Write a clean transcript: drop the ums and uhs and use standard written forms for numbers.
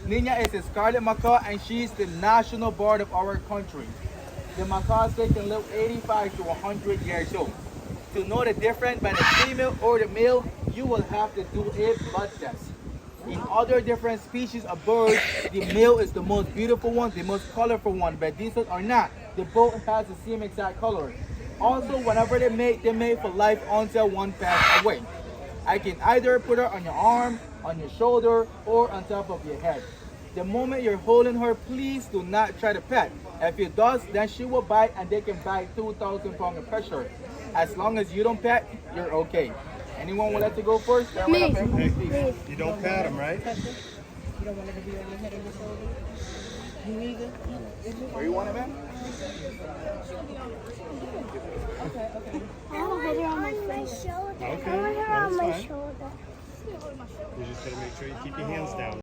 Nina is a scarlet macaw and she's the national bird of our country. The macaws they can live 85 to 100 years old. To know the difference by the female or the male, you will have to do a blood test. In other different species of birds, the male is the most beautiful one, the most colorful one, but these are not. They both has the same exact color. Also, whenever they mate for life until one passes away. I can either put her on your arm, on your shoulder, or on top of your head. The moment you're holding her, please do not try to pet. If it does, then she will bite and they can bite 2,000 pounds of pressure. As long as you don't pet, you're okay. Anyone would like to go first? Me. You don't pat them, right? You don't want it to be on your head or your shoulder? You either? Where you want it, man? Okay, okay. I want her on my shoulder. Okay, I want her on that's my fine. shoulder. You just gotta make sure you keep your hands down.